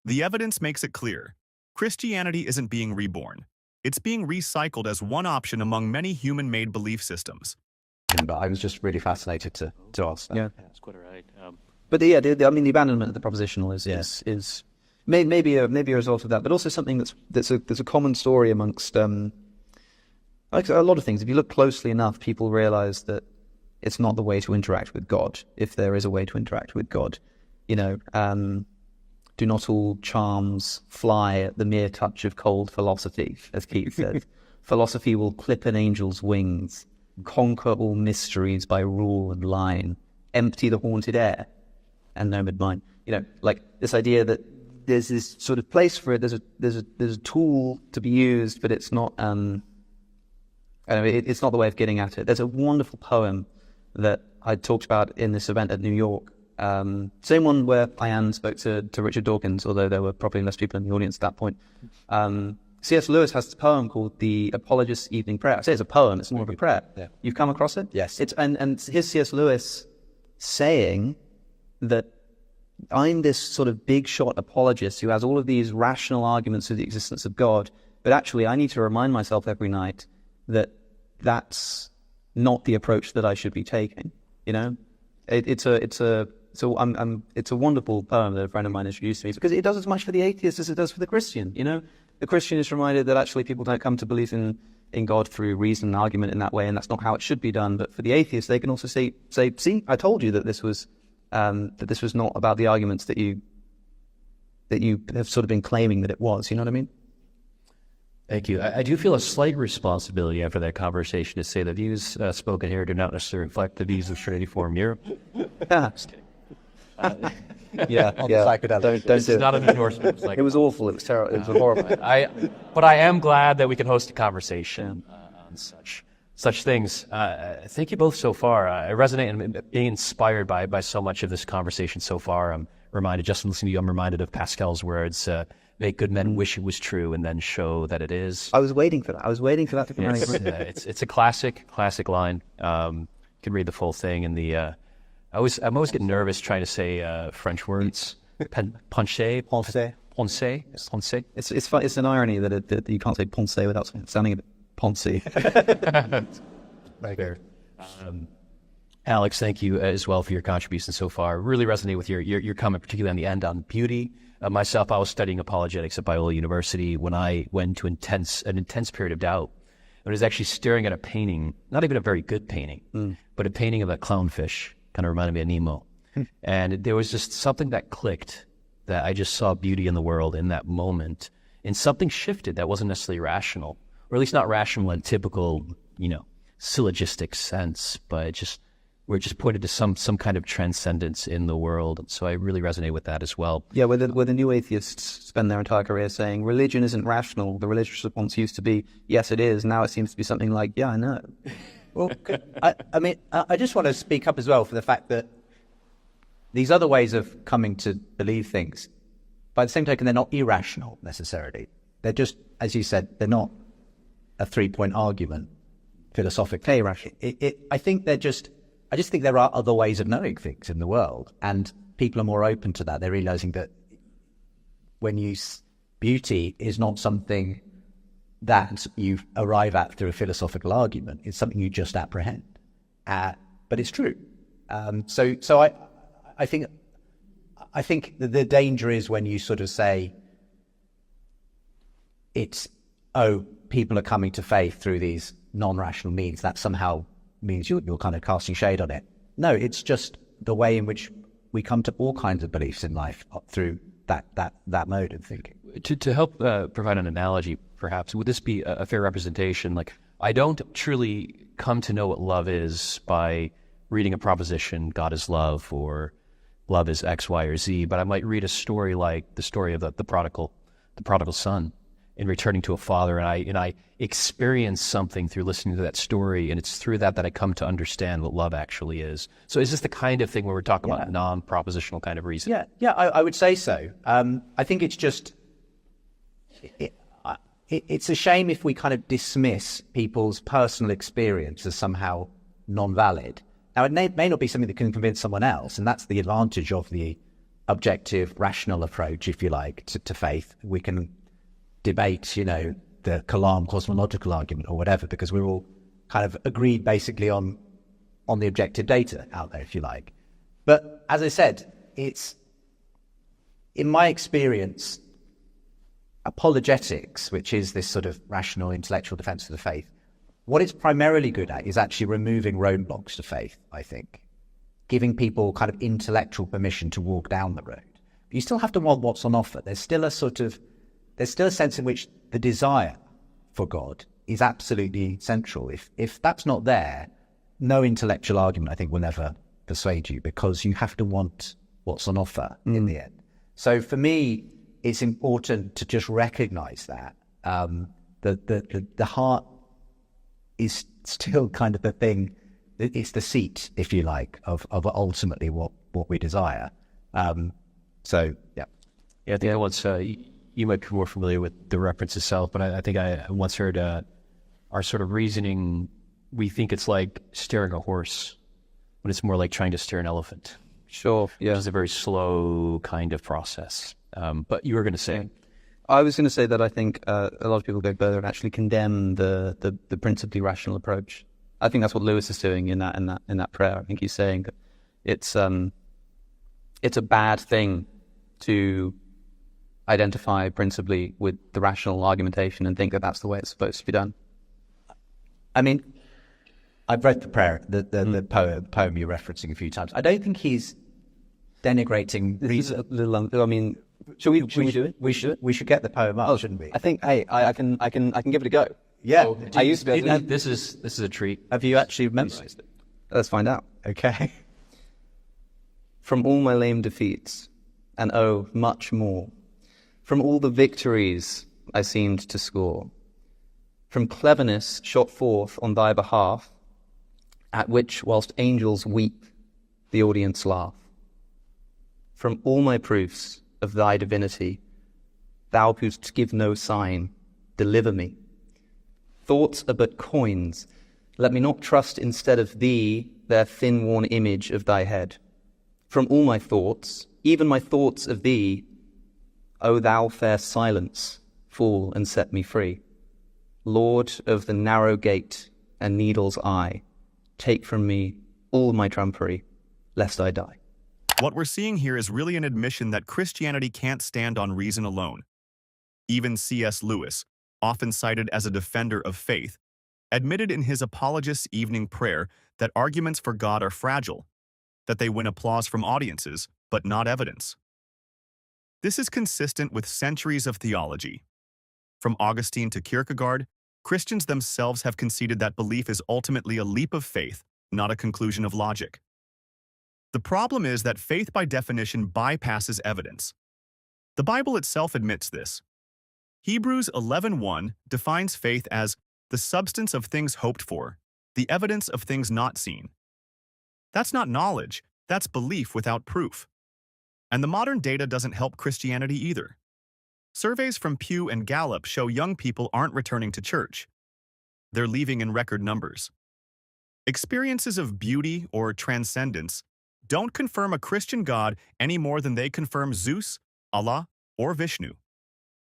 The evidence makes it clear. Christianity isn't being reborn. It's being recycled as one option among many human-made belief systems. But I was just really fascinated to ask that. Yeah, That's quite right. but the abandonment of the propositional is maybe a result of that, but also something that's a common story amongst like a lot of things. If you look closely enough, people realize that it's not the way to interact with God, if there is a way to interact with God. Do not all charms fly at the mere touch of cold philosophy, as Keats says. Philosophy will clip an angel's wings, conquer all mysteries by rule and line, empty the haunted air, and nomad mind. Like this idea that there's this sort of place for it. There's a tool to be used, but it's not. It's not the way of getting at it. There's a wonderful poem that I talked about in this event at New York. Same one where Ian spoke to Richard Dawkins, although there were probably less people in the audience at that point. C.S. Lewis has a poem called The Apologist's Evening Prayer. I say it's a poem, it's more of a prayer. Yeah. You've come across it? Yes. And here's C.S. Lewis saying that I'm this sort of big shot apologist who has all of these rational arguments for the existence of God, but actually I need to remind myself every night that that's not the approach that I should be taking. It's a wonderful poem that a friend of mine introduced to me, because it does as much for the atheist as it does for the Christian. The Christian is reminded that actually people don't come to believe in in God through reason and argument in that way, and that's not how it should be done. But for the atheists, they can also say, see, I told you that this was not about the arguments that you have sort of been claiming that it was. You know what I mean? Thank you. I do feel a slight responsibility after that conversation to say the views spoken here do not necessarily reflect the views of Trinity Forum Europe. Just kidding. Yeah. Don't This do is it. not an endorsement. It's like, It was awful. It was terrible. It was horrible. but I am glad that we can host a conversation on such things. Thank you both so far. I resonate and being inspired by so much of this conversation so far. I'm reminded, just from listening to you, I'm reminded of Pascal's words, make good men wish it was true and then show that it is. I was waiting for that. to come out. It's a classic line. You can read the full thing in the... I'm always getting nervous trying to say French words. Pensée. It's an irony that you can't say pensée without sounding a bit poncy. Right there. Alex, thank you as well for your contribution so far. Really resonate with your comment, particularly on the end on beauty. Myself, I was studying apologetics at Biola University when I went to an intense period of doubt. I was actually staring at a painting, not even a very good painting, but a painting of a clownfish. Kind of reminded me of Nemo. And there was just something that clicked, that I just saw beauty in the world in that moment. And something shifted that wasn't necessarily rational, or at least not rational in typical, syllogistic sense, but we're just pointed to some kind of transcendence in the world. And so I really resonate with that as well. Yeah, where the new atheists spend their entire career saying religion isn't rational. The religious response used to be, yes, it is. Now it seems to be something like, yeah, I know. Well, I just want to speak up as well for the fact that these other ways of coming to believe things, by the same token, they're not irrational necessarily. They're just, as you said, they're not a three-point argument philosophically. Irrational. I just think there are other ways of knowing things in the world, and people are more open to that. They're realizing that beauty is not something that you arrive at through a philosophical argument. It's something you just apprehend, but it's true. So I think the danger is when you sort of say people are coming to faith through these non-rational means. That somehow means you're kind of casting shade on it. No, it's just the way in which we come to all kinds of beliefs in life through that mode of thinking. To help provide an analogy, perhaps, would this be a fair representation? Like, I don't truly come to know what love is by reading a proposition, God is love, or love is X, Y, or Z, but I might read a story like the story of the prodigal son in returning to a father, and I experience something through listening to that story, and it's through that I come to understand what love actually is. So is this the kind of thing where we're talking about non-propositional kind of reason? Yeah, I would say so. I think it's just... It's a shame if we kind of dismiss people's personal experience as somehow non-valid. Now, it may not be something that can convince someone else, and that's the advantage of the objective, rational approach, if you like, to faith. We can debate, the Kalam cosmological argument or whatever, because we're all kind of agreed basically on the objective data out there, if you like. But as I said, it's, in my experience, apologetics, which is this sort of rational intellectual defense of the faith, what it's primarily good at is actually removing roadblocks to faith, I think. Giving people kind of intellectual permission to walk down the road. But you still have to want what's on offer. There's still a sense in which the desire for God is absolutely central. If that's not there, no intellectual argument, I think, will never persuade you, because you have to want what's on offer in the end. So for me, it's important to just recognize that the heart is still kind of the thing. It's the seat, if you like, of ultimately what we desire. So yeah. Yeah, I think I once you might be more familiar with the reference itself, but I think I once heard our sort of reasoning. We think it's like steering a horse, when it's more like trying to steer an elephant. Sure. Yeah. Which is a very slow kind of process. But you were going to say. I was going to say that I think a lot of people go further and actually condemn the principally rational approach. I think that's what Lewis is doing in that prayer. I think he's saying that it's a bad thing to identify principally with the rational argumentation and think that that's the way it's supposed to be done. I mean, I've read the prayer, the poem you're referencing a few times. I don't think he's denigrating reason. I mean, should we do it? We should get the poem up, shouldn't we? I think, hey, I can give it a go. Yeah. I used to be able to. This is a treat. Have you actually memorized it? Let's find out. Okay. From all my lame defeats, and oh, much more, from all the victories I seemed to score, from cleverness shot forth on thy behalf, at which, whilst angels weep, the audience laugh, from all my proofs of thy divinity, thou who'st give no sign, deliver me. Thoughts are but coins, let me not trust instead of thee their thin-worn image of thy head. From all my thoughts, even my thoughts of thee, O thou fair silence, fall and set me free. Lord of the narrow gate and needle's eye, take from me all my trumpery, lest I die. What we're seeing here is really an admission that Christianity can't stand on reason alone. Even C.S. Lewis, often cited as a defender of faith, admitted in his Apologist's Evening Prayer that arguments for God are fragile, that they win applause from audiences, but not evidence. This is consistent with centuries of theology. From Augustine to Kierkegaard, Christians themselves have conceded that belief is ultimately a leap of faith, not a conclusion of logic. The problem is that faith by definition bypasses evidence. The Bible itself admits this. Hebrews 11:1 defines faith as the substance of things hoped for, the evidence of things not seen. That's not knowledge, that's belief without proof. And the modern data doesn't help Christianity either. Surveys from Pew and Gallup show young people aren't returning to church. They're leaving in record numbers. Experiences of beauty or transcendence don't confirm a Christian God any more than they confirm Zeus, Allah, or Vishnu.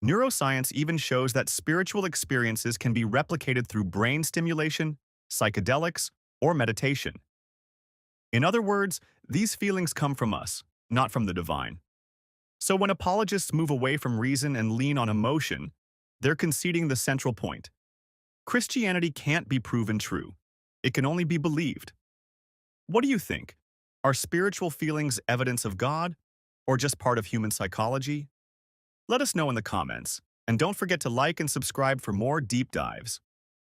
Neuroscience even shows that spiritual experiences can be replicated through brain stimulation, psychedelics, or meditation. In other words, these feelings come from us, not from the divine. So when apologists move away from reason and lean on emotion, they're conceding the central point. Christianity can't be proven true. It can only be believed. What do you think? Are spiritual feelings evidence of God, or just part of human psychology? Let us know in the comments, and don't forget to like and subscribe for more deep dives.